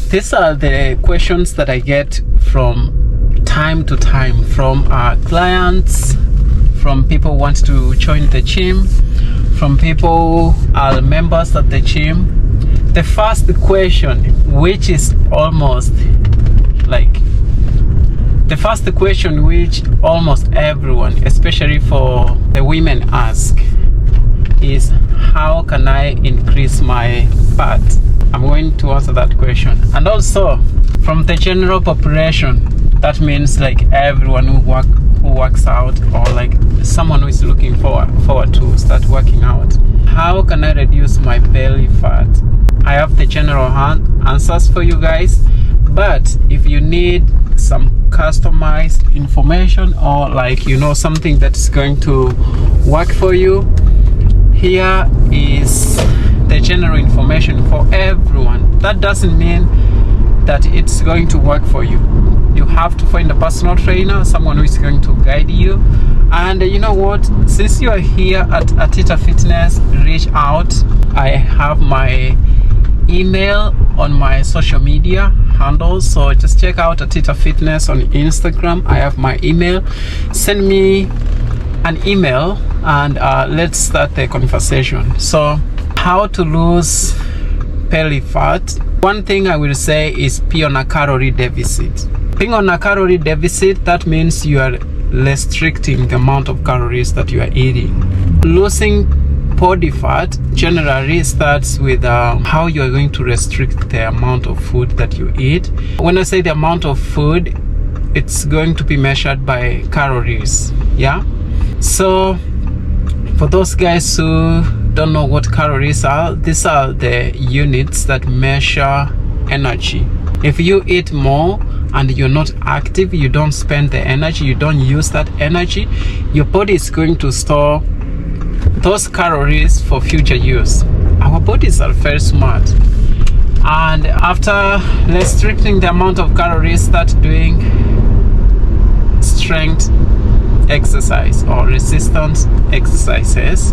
These are the questions that I get from time to time from our clients, from people who want to join the gym, from people who are members at the gym. The first question, which is almost like the first question which almost everyone, especially for the women, ask is, how can I increase my fat? I'm going to answer that question. And also from the general population, that means like everyone who works out, or like someone who is looking forward to start working out. How can I reduce my belly fat? I have the general answers for you guys, but if you need some customized information, or like something that's going to work for you, here is the general information for everyone. That doesn't mean that it's going to work for you. You have to find a personal trainer, someone who is going to guide you. And you know what, since you are here at Atita Fitness, reach out. I have my email on my social media handles, so just check out Atita Fitness on Instagram. I have my email. Send me an email and let's start the conversation. So how to lose belly fat? One thing I will say is be on a calorie deficit. Being on a calorie deficit, that means you are restricting the amount of calories that you are eating. Losing body fat generally starts with how you are going to restrict the amount of food that you eat. When I say the amount of food, it's going to be measured by calories. Yeah, so for those guys who don't know what calories are, these are the units that measure energy. If you eat more and you're not active, you don't spend the energy, you don't use that energy, your body is going to store those calories for future use. Our bodies are very smart, and after restricting the amount of calories, start doing strength exercise or resistance exercises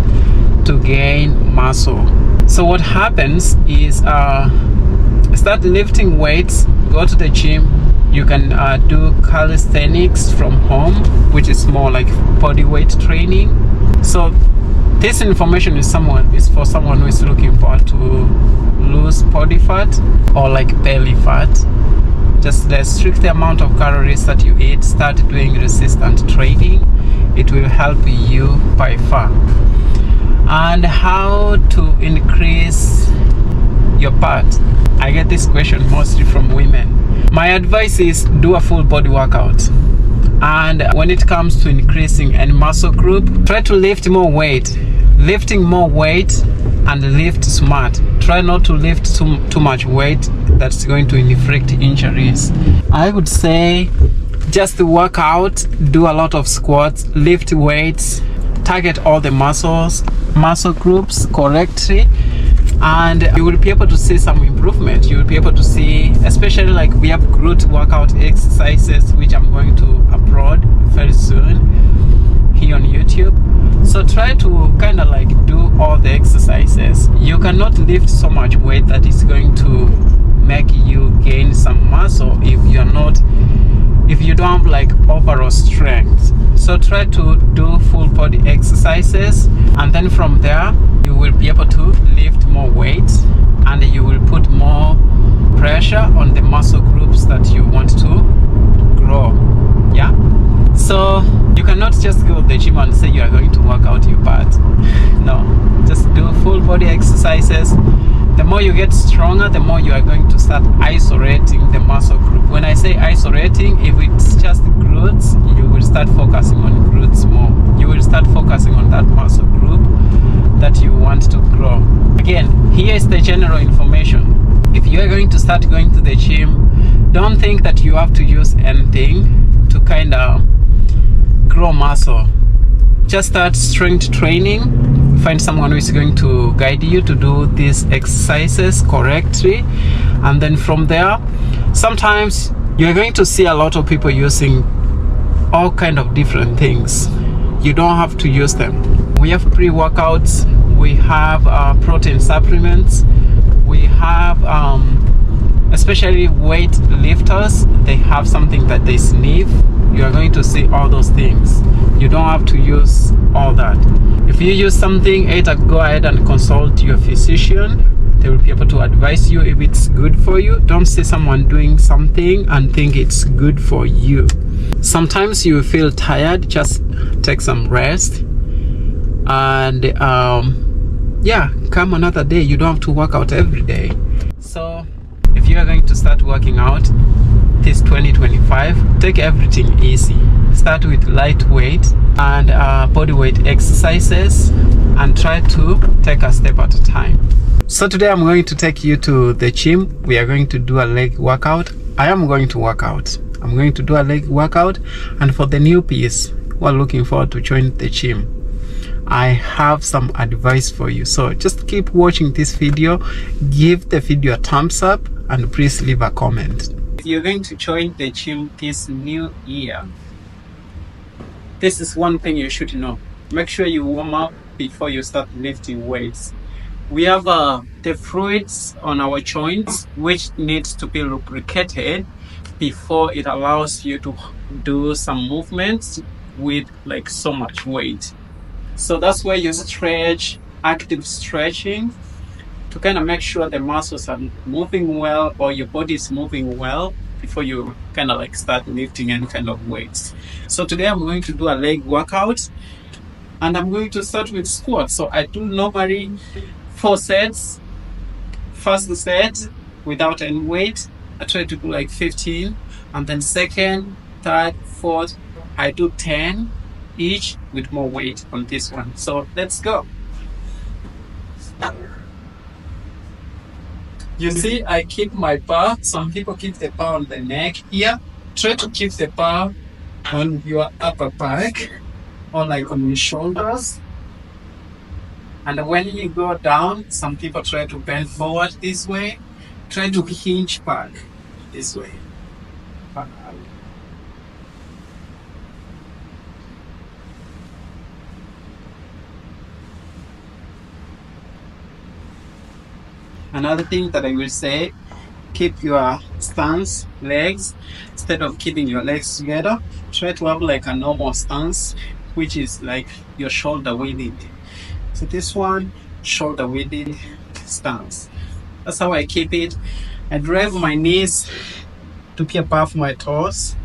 to gain muscle. So what happens is start lifting weights, go to the gym. You can do calisthenics from home, which is more like body weight training. So this information is for someone who is looking forward to lose body fat or like belly fat. Just restrict the amount of calories that you eat. Start doing resistance training. It will help you by far. And how to increase your fat? I get this question mostly from women. My advice is do a full body workout. And when it comes to increasing any muscle group, try to lift more weight. Lifting more weight and lift smart. Try not to lift too much weight that's going to inflict injuries. I would say just work out, do a lot of squats, lift weights, target all the muscle groups correctly, and you will be able to see some improvement. You will be able to see, especially like we have glute workout exercises which I'm going to upload very soon here on YouTube. So try to kind of like do all the exercises. You cannot lift so much weight that is going to make you gain some muscle if you don't have like overall strength. So try to do full body exercises, and then from there you will be able to lift more weight and you will put more pressure on the muscle groups that you want to grow. Yeah, so you cannot just go to the gym and say you are going to work out your butt. No, just do full body exercises. The more you get stronger, the more you are going to start isolating the muscle group. When I say isolating, if it's just glutes, you will start focusing on glutes more. You will start focusing on that muscle group that you want to grow. Again, here is the general information. If you are going to start going to the gym, don't think that you have to use anything to kind of grow muscle. Just start strength training. Find someone who is going to guide you to do these exercises correctly, and then from there, sometimes you're going to see a lot of people using all kind of different things. You don't have to use them. We have pre-workouts, we have protein supplements, we have especially weight lifters, they have something that they sniff. You are going to see all those things. You don't have to use all that. If you use something, either go ahead and consult your physician. They will be able to advise you if it's good for you. Don't see someone doing something and think it's good for you. Sometimes you feel tired, just take some rest, and yeah, come another day. You don't have to work out every day. So if you are going to start working out this 2025, take everything easy. Start with lightweight and body weight exercises, and try to take a step at a time. So today I'm going to take you to the gym. We are going to do a leg workout. I am going to work out. I'm going to do a leg workout, and for the newbies who are looking forward to join the gym, I have some advice for you. So just keep watching this video, give the video a thumbs up, and please leave a comment. If you're going to join the gym this new year, this is one thing you should know. Make sure you warm up before you start lifting weights. We have the fluids on our joints, which needs to be lubricated before it allows you to do some movements with like so much weight. So that's where you stretch, active stretching, to kind of make sure the muscles are moving well, or your body is moving well, before you kind of like start lifting any kind of weights. So today I'm going to do a leg workout, and I'm going to start with squats. So I do normally 4 sets. First set without any weight, I try to do like 15, and then second, third, fourth, I do 10 each with more weight on this one. So let's go. You see, I keep my bar. Some people keep the bar on the neck here. Try to keep the bar on your upper back or like on your shoulders. And when you go down, some people try to bend forward this way. Try to hinge back this way. Another thing that I will say, keep your stance, legs, instead of keeping your legs together, try to have like a normal stance, which is like your shoulder width. So this one, shoulder width stance. That's how I keep it. I drive my knees to be above my toes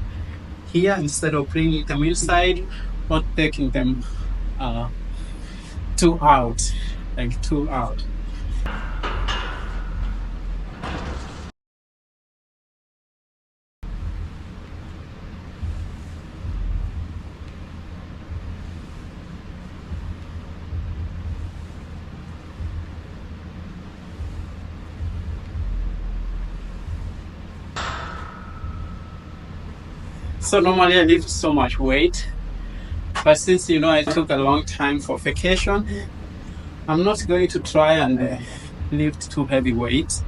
here, instead of bringing them inside or taking them too out, like too out. So normally I lift so much weight, but since I took a long time for vacation, I'm not going to try and lift too heavy weights.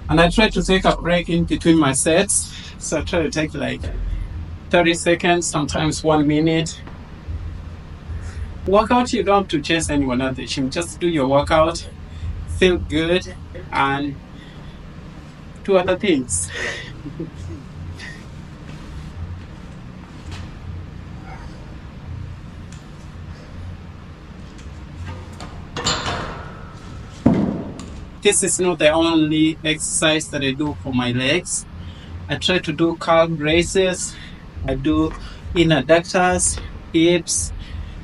And I try to take a break in between my sets. So I try to take like 30 seconds, sometimes 1 minute. Workout, you don't have to chase anyone at the gym. Just do your workout, feel good, and do other things. This is not the only exercise that I do for my legs. I try to do calf raises. I do inner adductors, hips,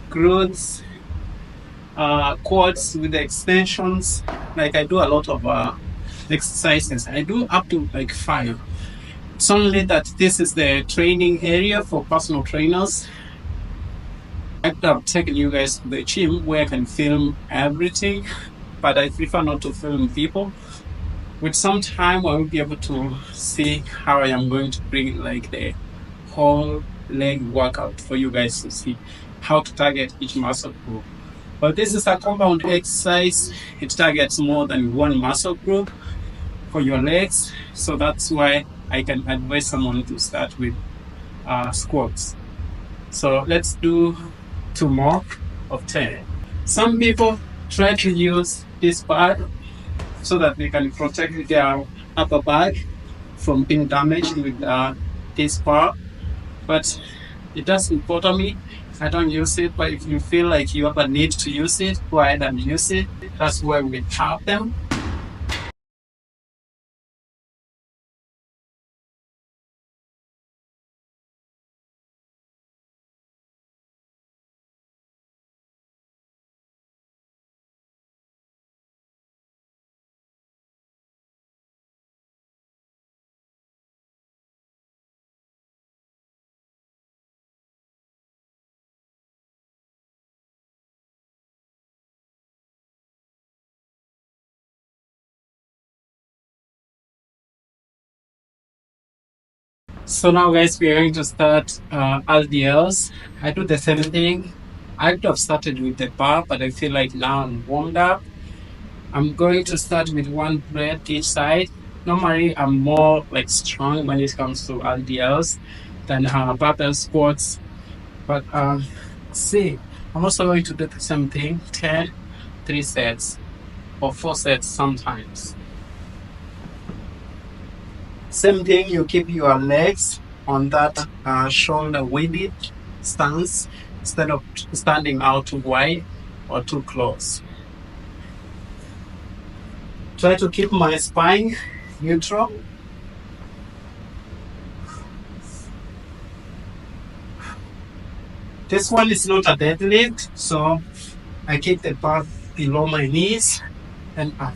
glutes, quads with the extensions. Like I do a lot of exercises. I do up to like 5. It's only that this is the training area for personal trainers. I've taken you guys to the gym where I can film everything, but I prefer not to film people. With some time, I will be able to see how I am going to bring like the whole leg workout for you guys to see how to target each muscle group. But this is a compound exercise. It targets more than one muscle group for your legs. So that's why I can advise someone to start with squats. So let's do 2 more of 10. Some people try to use this pad so that they can protect their upper back. from being damaged with this bar, but it doesn't bother me. I don't use it, but if you feel like you have a need to use it, go ahead and use it. That's where we have them. So now, guys, we are going to start LDLs. I do the same thing. I could have started with the bar, but I feel like now I'm warmed up. I'm going to start with one breath each side. Normally, I'm more like strong when it comes to LDLs than barbell squats. But see, I'm also going to do the same thing 10, 3 sets, or 4 sets sometimes. Same thing, you keep your legs on that shoulder width stance instead of standing out too wide or too close. Try to keep my spine neutral. This one is not a deadlift, so I keep the bar below my knees and up.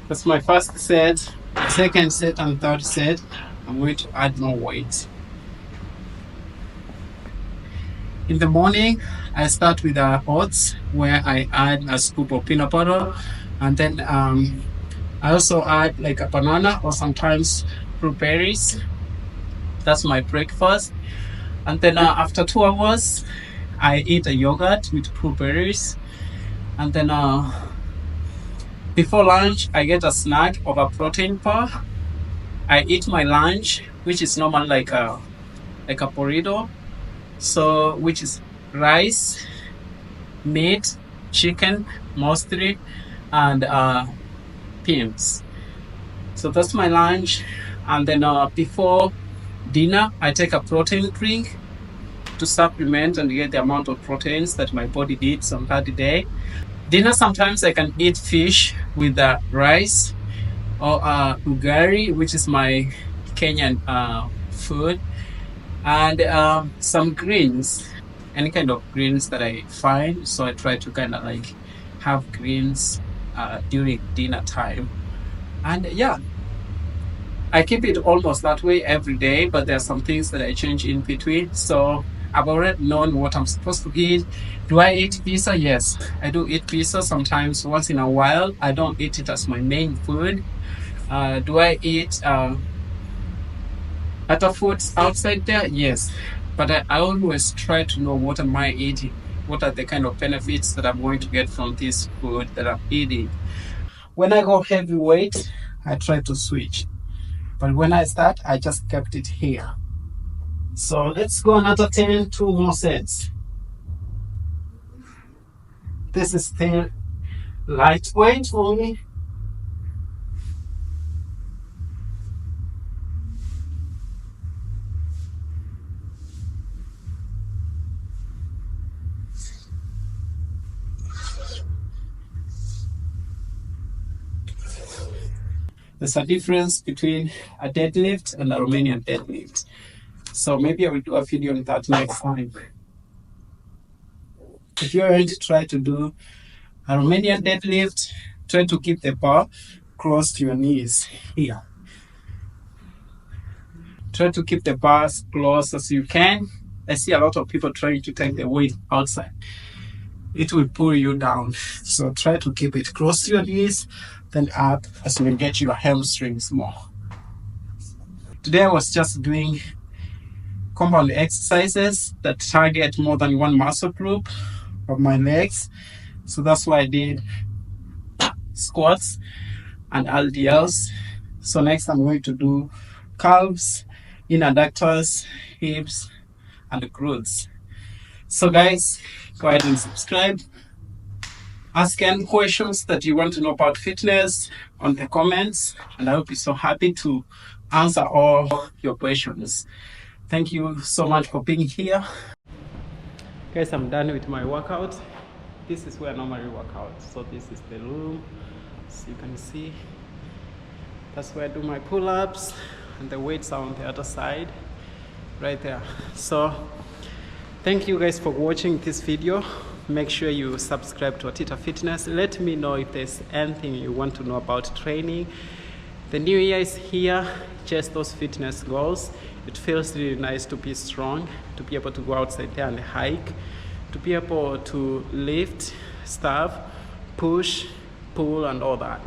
That's my first set. Second set and third set, I'm going to add more weight. In the morning, I start with oats, where I add a scoop of peanut butter, and then I also add like a banana or sometimes blueberries. That's my breakfast. And then after 2 hours, I eat a yogurt with blueberries. And then before lunch, I get a snack of a protein bar. I eat my lunch, which is normal like a burrito. So, which is rice, meat, chicken, mostly, and beans. So that's my lunch. And then before dinner, I take a protein drink to supplement and get the amount of proteins that my body needs on that day. Dinner, sometimes I can eat fish with rice or ugali, which is my Kenyan food, and some greens, any kind of greens that I find. So I try to kind of like have greens during dinner time. And yeah, I keep it almost that way every day, but there are some things that I change in between. So I've already known what I'm supposed to eat. Do I eat pizza? Yes, I do eat pizza sometimes once in a while. I don't eat it as my main food. Do I eat other foods outside there? Yes, but I always try to know what am I eating? What are the kind of benefits that I'm going to get from this food that I'm eating? When I go heavyweight, I try to switch. But when I start, I just kept it here. So let's go another 10, 2 more sets. This is still lightweight for me. There's a difference between a deadlift and a Romanian deadlift. So maybe I will do a video on that next time. If you're going to try to do a Romanian deadlift, try to keep the bar close to your knees here. Try to keep the bar as close as you can. I see a lot of people trying to take the weight outside. It will pull you down. So try to keep it close to your knees, then up as you engage your hamstrings more. Today I was just doing compound exercises that target more than one muscle group of my legs. So that's why I did squats and LDLs. So next I'm going to do calves, inner adductors, hips, and the glutes. So guys, go ahead and subscribe. Ask any questions that you want to know about fitness on the comments, and I will be so happy to answer all your questions. Thank you so much for being here. Guys, I'm done with my workout. This is where I normally work out. So this is the room. So you can see that's where I do my pull-ups, and the weights are on the other side right there. So thank you guys for watching this video. Make sure you subscribe to Atita Fitness. Let me know if there's anything you want to know about training. The new year is here, just those fitness goals. It feels really nice to be strong, to be able to go outside there and hike, to be able to lift stuff, push, pull, and all that.